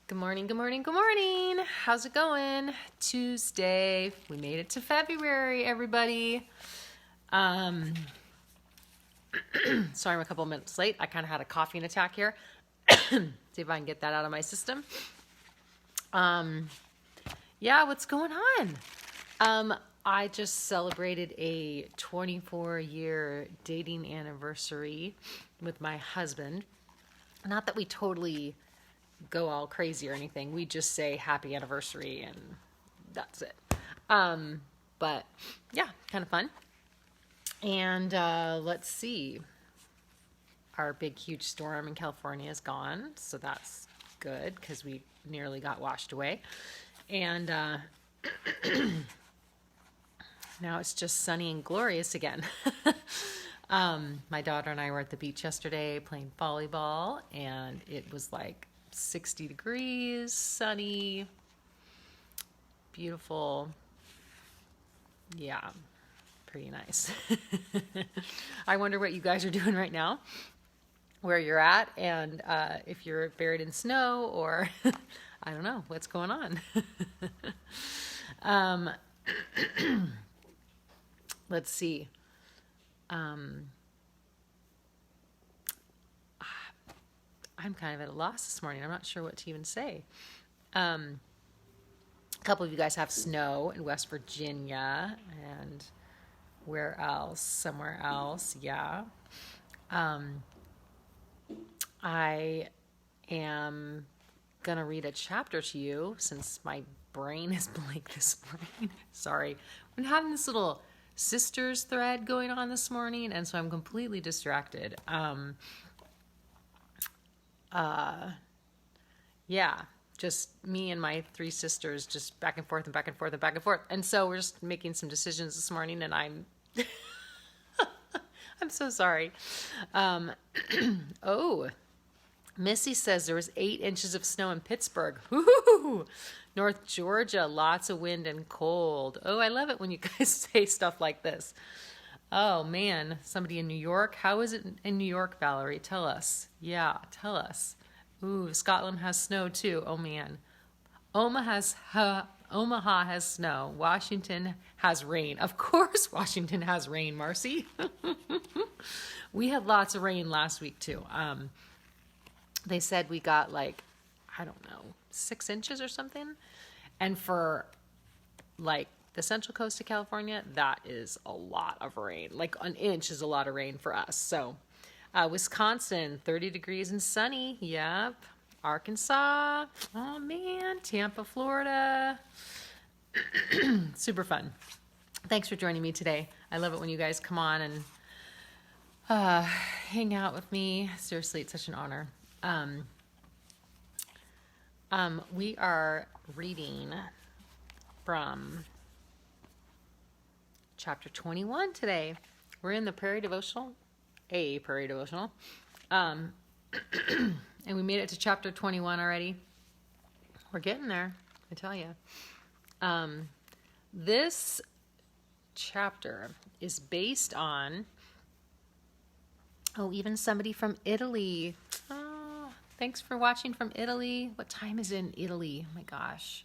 Good morning, good morning, good morning. How's it going? Tuesday. We made it to February, everybody. Sorry I'm a couple minutes late. I kind of had a coughing attack here. See if I can get that out of my system. What's going on? I just celebrated a 24-year dating anniversary with my husband. Not that we totally go all crazy or anything. We just say happy anniversary and that's it. But yeah, kind of fun. And let's see. Our big, huge storm in California is gone. So that's good because we nearly got washed away. And now it's just sunny and glorious again. My daughter and I were at the beach yesterday playing volleyball, and it was like 60 degrees, sunny, beautiful. Yeah, pretty nice. I wonder what you guys are doing right now, where you're at, and if you're buried in snow or I don't know what's going on. Let's see. I'm kind of at a loss this morning. I'm not sure what to even say. A couple of you guys have snow in West Virginia, and where else? Somewhere else, yeah. I am going to read a chapter to you since my brain is blank this morning. Sorry. I've been having this little sisters thread going on this morning, and so I'm completely distracted. Just me and my three sisters just back and forth and back and forth and back and forth. And so we're just making some decisions this morning, and I'm I'm so sorry. Missy says there was 8 inches of snow in Pittsburgh. Woo-hoo! North Georgia, lots of wind and cold. Oh, I love it when you guys say stuff like this. Oh, man. Somebody in New York. How is it in New York, Valerie? Tell us. Yeah, tell us. Ooh, Scotland has snow, too. Oh, man. Omaha has snow. Washington has rain. Of course Washington has rain, Marcy. We had lots of rain last week, too. They said we got 6 inches or something. And for the central coast of California, that is a lot of rain. Like an inch is a lot of rain for us. So Wisconsin, 30 degrees and sunny. Yep. Arkansas. Oh man. Tampa, Florida. Super fun. Thanks for joining me today. I love it when you guys come on and hang out with me. Seriously, it's such an honor. We are reading from chapter 21 today. We're in the Prairie Devotional, and we made it to chapter 21 already. We're getting there, I tell you. This chapter is based on, even somebody from Italy. Thanks for watching from Italy. What time is it in Italy? Oh my gosh.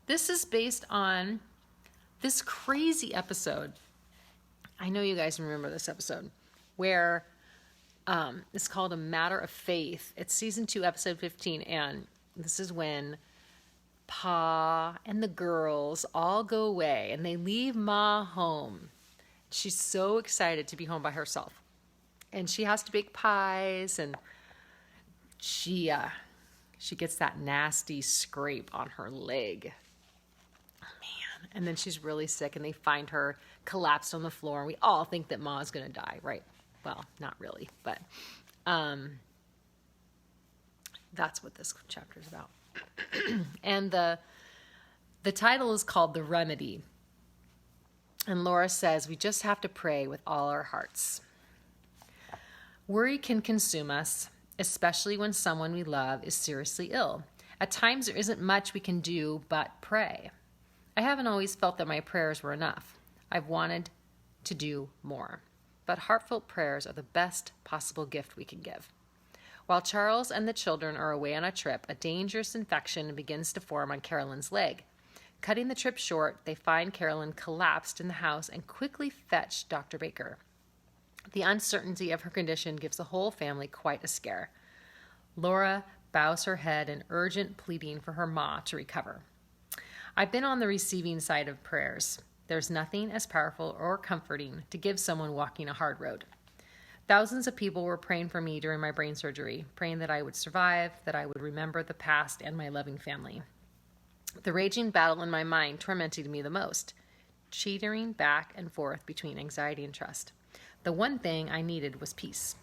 This is based on this crazy episode. I know you guys remember this episode where it's called A Matter of Faith. It's season 2, episode 15. And this is when Pa and the girls all go away and they leave Ma home. She's so excited to be home by herself. And she has to bake pies, and she gets that nasty scrape on her leg. Oh, man. And then she's really sick, and they find her collapsed on the floor, and we all think that Ma's going to die, right? Well, not really, but that's what this chapter is about. And the title is called The Remedy. And Laura says, we just have to pray with all our hearts. Worry can consume us, especially when someone we love is seriously ill. At times, there isn't much we can do but pray. I haven't always felt that my prayers were enough. I've wanted to do more. But heartfelt prayers are the best possible gift we can give. While Charles and the children are away on a trip, a dangerous infection begins to form on Carolyn's leg. Cutting the trip short, they find Carolyn collapsed in the house and quickly fetch Dr. Baker. The uncertainty of her condition gives the whole family quite a scare. Laura bows her head in urgent pleading for her ma to recover. I've been on the receiving side of prayers. There's nothing as powerful or comforting to give someone walking a hard road. Thousands of people were praying for me during my brain surgery, praying that I would survive, that I would remember the past and my loving family. The raging battle in my mind tormented me the most, teetering back and forth between anxiety and trust. The one thing I needed was peace.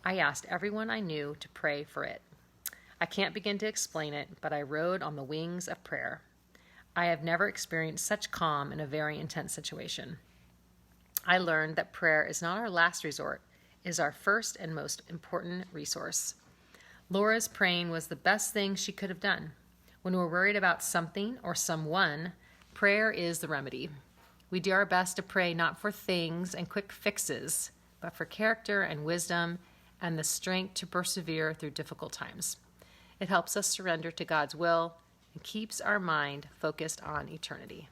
I asked everyone I knew to pray for it. I can't begin to explain it, but I rode on the wings of prayer. I have never experienced such calm in a very intense situation. I learned that prayer is not our last resort, it is our first and most important resource. Laura's praying was the best thing she could have done. When we're worried about something or someone, prayer is the remedy. We do our best to pray not for things and quick fixes, but for character and wisdom and the strength to persevere through difficult times. It helps us surrender to God's will and keeps our mind focused on eternity.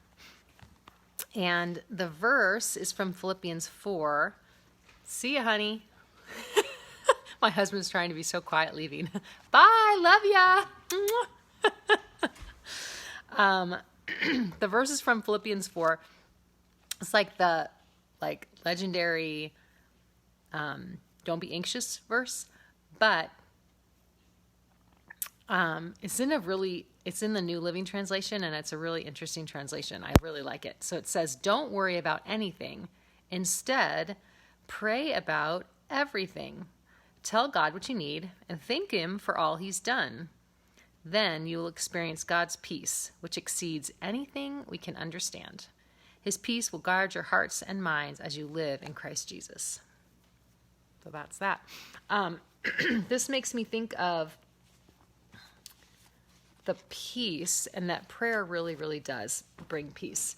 And the verse is from Philippians 4. See ya, honey. My husband's trying to be so quiet leaving. Bye, love ya. The verse is from Philippians 4. It's like the legendary don't be anxious verse, but it's in the New Living Translation, and it's a really interesting translation. I really like it. So it says, don't worry about anything. Instead, pray about everything. Tell God what you need and thank Him for all He's done. Then you will experience God's peace, which exceeds anything we can understand. His peace will guard your hearts and minds as you live in Christ Jesus. So that's that. This makes me think of the peace, and that prayer really, really does bring peace.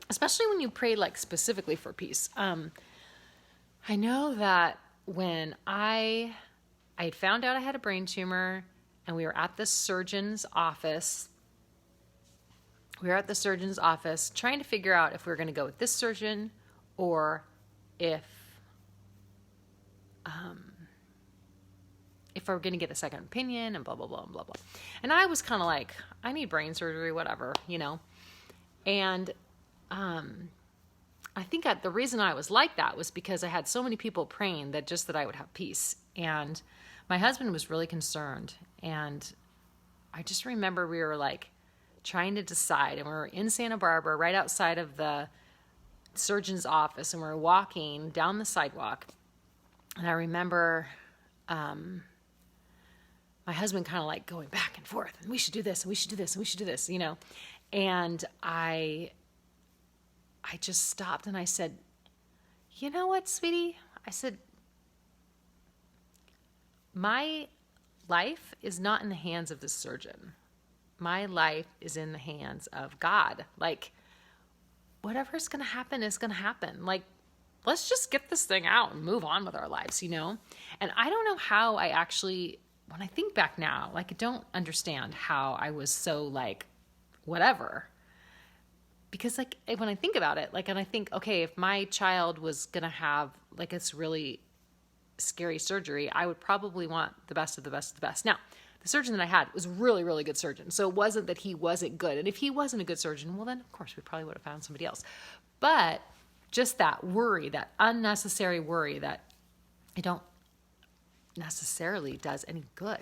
Especially when you pray specifically for peace. I know that when I had found out I had a brain tumor, and we were at the surgeon's office. We were at the surgeon's office trying to figure out if we were going to go with this surgeon or if we're going to get a second opinion and blah, blah, blah, blah, blah. And I was kind of like, I need brain surgery, whatever, And I think the reason I was like that was because I had so many people praying that I would have peace. And my husband was really concerned. And I just remember we were trying to decide, and we were in Santa Barbara, right outside of the surgeon's office, and we were walking down the sidewalk. And I remember my husband kind of going back and forth, and we should do this, and we should do this, and we should do this, And I just stopped and I said, you know what, sweetie? I said, my life is not in the hands of the surgeon. My life is in the hands of God. Whatever's going to happen is going to happen. Let's just get this thing out and move on with our lives, And I don't know how I actually, when I think back now, I don't understand how I was so whatever. Because when I think about it, and I think, okay, if my child was going to have this really scary surgery, I would probably want the best of the best of the best. Now, the surgeon that I had was a really, really good surgeon. So it wasn't that he wasn't good. And if he wasn't a good surgeon, well, then of course we probably would have found somebody else. But just that worry, that unnecessary worry that I don't necessarily does any good,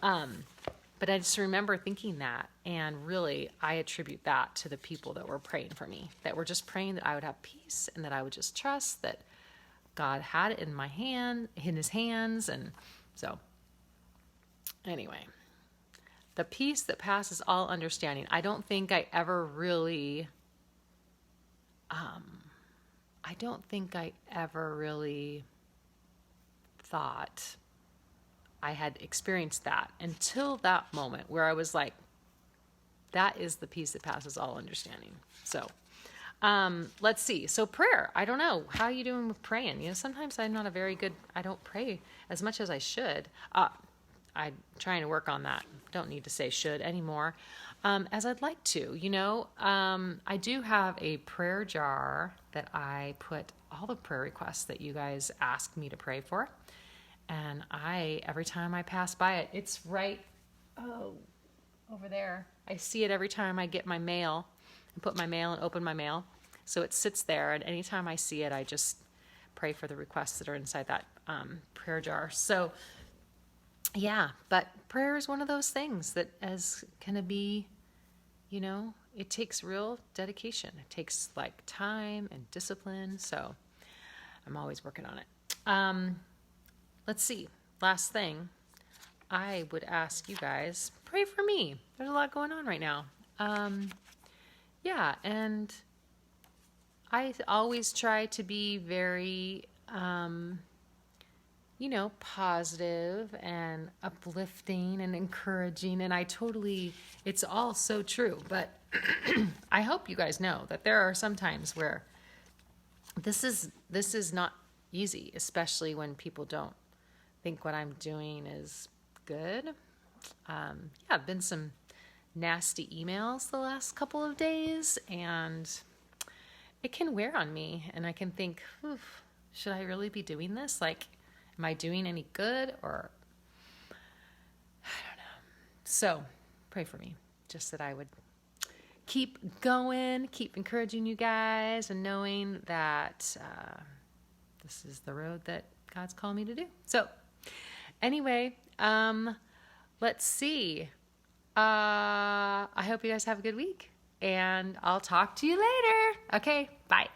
But I just remember thinking that, and really I attribute that to the people that were praying for me, that were just praying that I would have peace and that I would just trust that God had it in His hands. And so anyway, the peace that passes all understanding. I don't think I ever really thought I had experienced that until that moment where I was like, that is the peace that passes all understanding. So Let's see. So prayer, I don't know. How are you doing with praying? Sometimes I'm not I don't pray as much as I should. I'm trying to work on that. Don't need to say should anymore, as I'd like to. I do have a prayer jar that I put all the prayer requests that you guys asked me to pray for. And every time I pass by it, it's right over there. I see it every time I get my mail and put my mail and open my mail. So it sits there, and anytime I see it, I just pray for the requests that are inside that prayer jar. So, yeah, but prayer is one of those things that is going to be, it takes real dedication. It takes like time and discipline. So I'm always working on it. Let's see. Last thing, I would ask you guys, pray for me. There's a lot going on right now. Yeah, and I always try to be very, positive and uplifting and encouraging. And it's all so true. But I hope you guys know that there are some times where this is not easy, especially when people don't think what I'm doing is good. I've been some nasty emails the last couple of days, and it can wear on me, and I can think, should I really be doing this? Like, am I doing any good? Or I don't know. So pray for me, just that I would keep going, keep encouraging you guys, and knowing that this is the road that God's called me to do. So anyway, let's see. I hope you guys have a good week, and I'll talk to you later. Okay, bye.